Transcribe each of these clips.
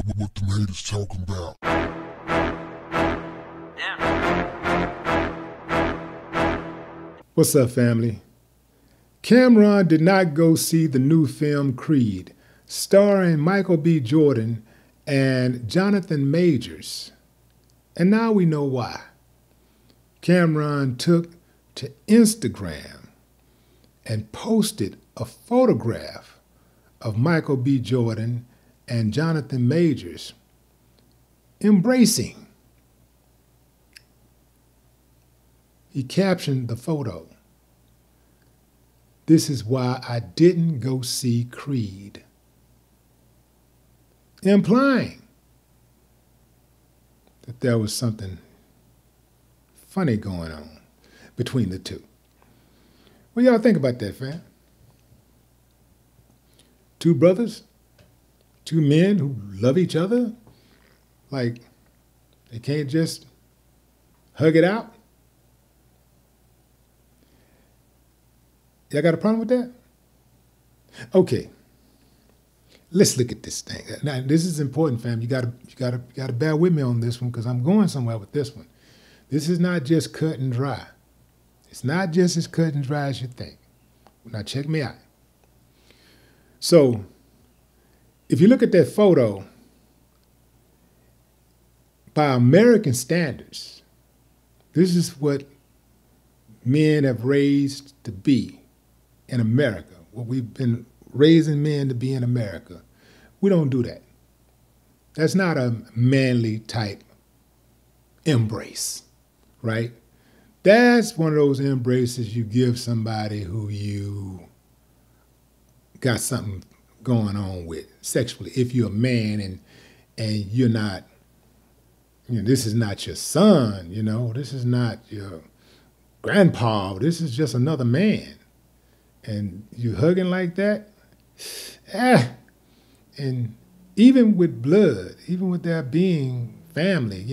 What the haters talking about? What's up, family? Cameron did not go see the new film Creed, starring Michael B. Jordan and Jonathan Majors. And now we know why. Cameron took to Instagram and posted a photograph of Michael B. Jordan and Jonathan Majors embracing. He captioned the photo, "This is why I didn't go see Creed," implying that there was something funny going on between the two. What y'all think about that, fam? Two brothers, two men who love each other, like they can't just hug it out? Y'all got a problem with that? Okay, let's look at this thing. Now, this is important, fam. You gotta bear with me on this one because I'm going somewhere with this one. This is not just cut and dry. It's not just as cut and dry as you think. Now, check me out. So, if you look at that photo, by American standards, this is what men have raised to be in America, what we've been raising men to be in America. We don't do that. That's not a manly type embrace, right? That's one of those embraces you give somebody who you got something going on with sexually. If you're a man and you're not, this is not your son, this is not your grandpa, this is just another man. And you hugging like that? And even with blood, even with there being family,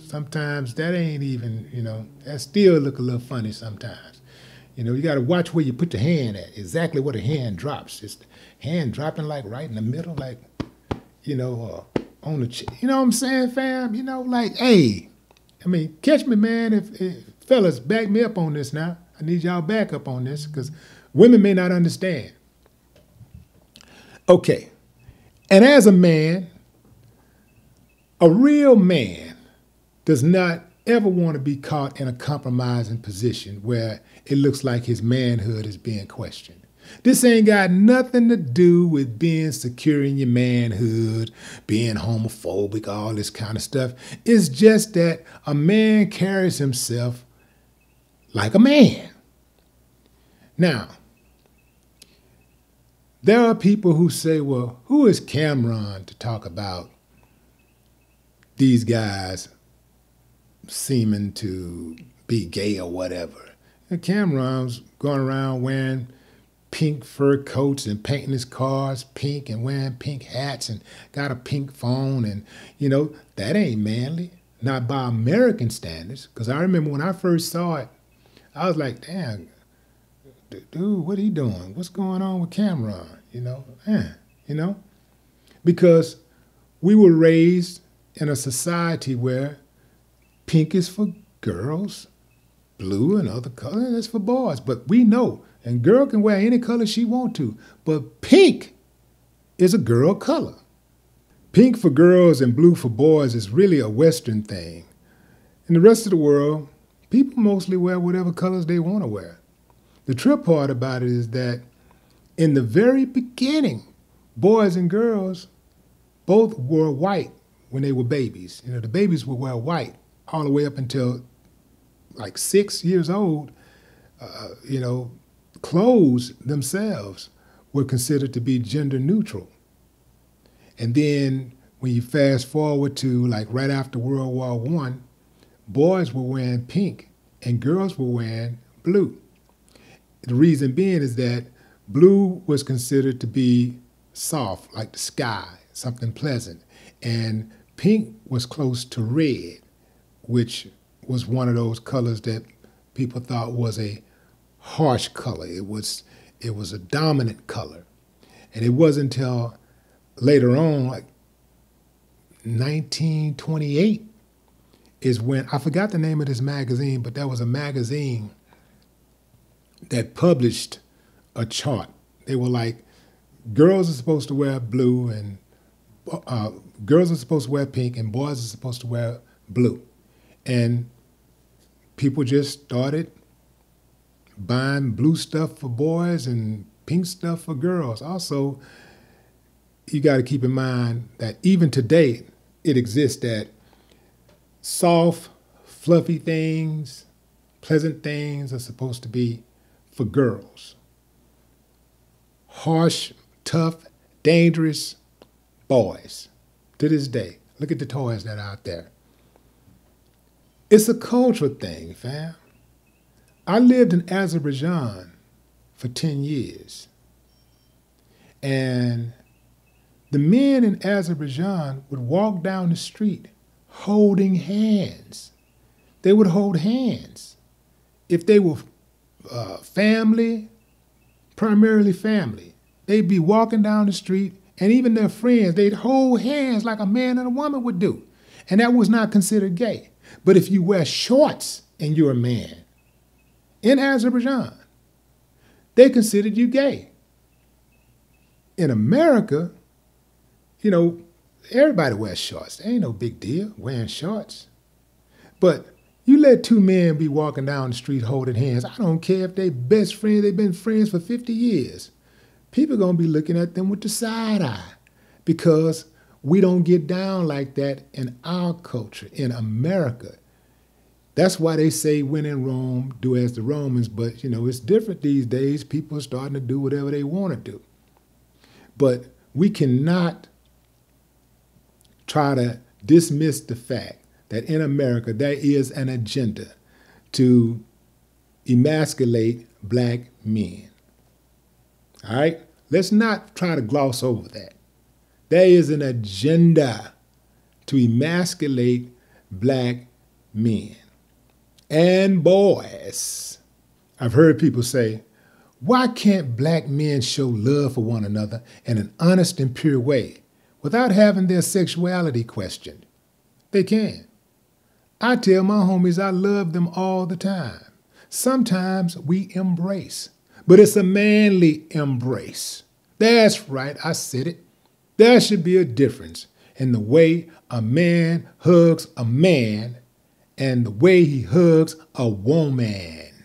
sometimes that ain't even, that still look a little funny sometimes. You got to watch where you put your hand at, exactly where the hand drops. It's the hand dropping like right in the middle, like, on the, you know what I'm saying, fam? Like, hey, catch me, man, if fellas, back me up on this now. I need y'all back up on this because women may not understand. Okay, and as a man, a real man does not ever want to be caught in a compromising position where it looks like his manhood is being questioned. This ain't got nothing to do with being secure in your manhood, being homophobic, all this kind of stuff. It's just that a man carries himself like a man. Now, there are people who say, well, who is Cameron to talk about these guys seeming to be gay or whatever? And Cameron's going around wearing pink fur coats and painting his cars pink and wearing pink hats and got a pink phone. And, that ain't manly, not by American standards. Because I remember when I first saw it, I was like, damn, dude, what are you doing? What's going on with Cameron? Because we were raised in a society where pink is for girls, blue and other colors, that's for boys. But we know, and girl can wear any color she want to, but pink is a girl color. Pink for girls and blue for boys is really a Western thing. In the rest of the world, people mostly wear whatever colors they want to wear. The trip part about it is that in the very beginning, boys and girls both wore white when they were babies. The babies would wear white all the way up until like 6 years old. Clothes themselves were considered to be gender neutral. And then when you fast forward to like right after World War I, boys were wearing pink and girls were wearing blue. The reason being is that blue was considered to be soft, like the sky, something pleasant. And pink was close to red, which was one of those colors that people thought was a harsh color. It was a dominant color. And it wasn't until later on, like 1928 is when, I forgot the name of this magazine, but there was a magazine that published a chart. They were like, girls are supposed to wear blue and girls are supposed to wear pink and boys are supposed to wear blue. And people just started buying blue stuff for boys and pink stuff for girls. Also, you got to keep in mind that even today, it exists that soft, fluffy things, pleasant things are supposed to be for girls. Harsh, tough, dangerous boys. To this day, look at the toys that are out there. It's a cultural thing, fam. I lived in Azerbaijan for 10 years. And the men in Azerbaijan would walk down the street holding hands. They would hold hands. If they were family, primarily family, they'd be walking down the street, and even their friends, they'd hold hands like a man and a woman would do. And that was not considered gay. But if you wear shorts and you're a man in Azerbaijan, they considered you gay. In America, you know, everybody wears shorts. There ain't no big deal wearing shorts. But you let two men be walking down the street holding hands. I don't care if they best friends, they've been friends for 50 years. People are going to be looking at them with the side eye because we don't get down like that in our culture, in America. That's why they say when in Rome, do as the Romans. But, you know, it's different these days. People are starting to do whatever they want to do. But we cannot try to dismiss the fact that in America there is an agenda to emasculate black men. All right? Let's not try to gloss over that. There is an agenda to emasculate black men and boys. I've heard people say, why can't black men show love for one another in an honest and pure way without having their sexuality questioned? They can. I tell my homies I love them all the time. Sometimes we embrace, but it's a manly embrace. That's right, I said it. There should be a difference in the way a man hugs a man and the way he hugs a woman.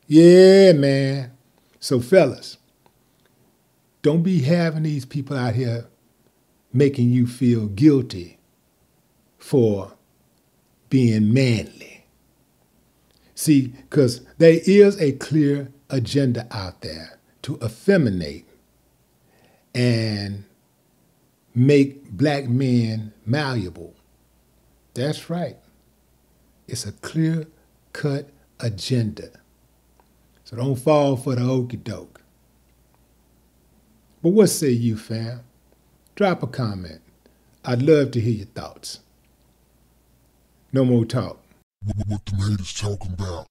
Yeah, man. So fellas, don't be having these people out here making you feel guilty for being manly. See, because there is a clear agenda out there to effeminate and make black men malleable. That's right. It's a clear-cut agenda. So don't fall for the okie doke. But what say you, fam? Drop a comment. I'd love to hear your thoughts. No more talk. What the haters talking about?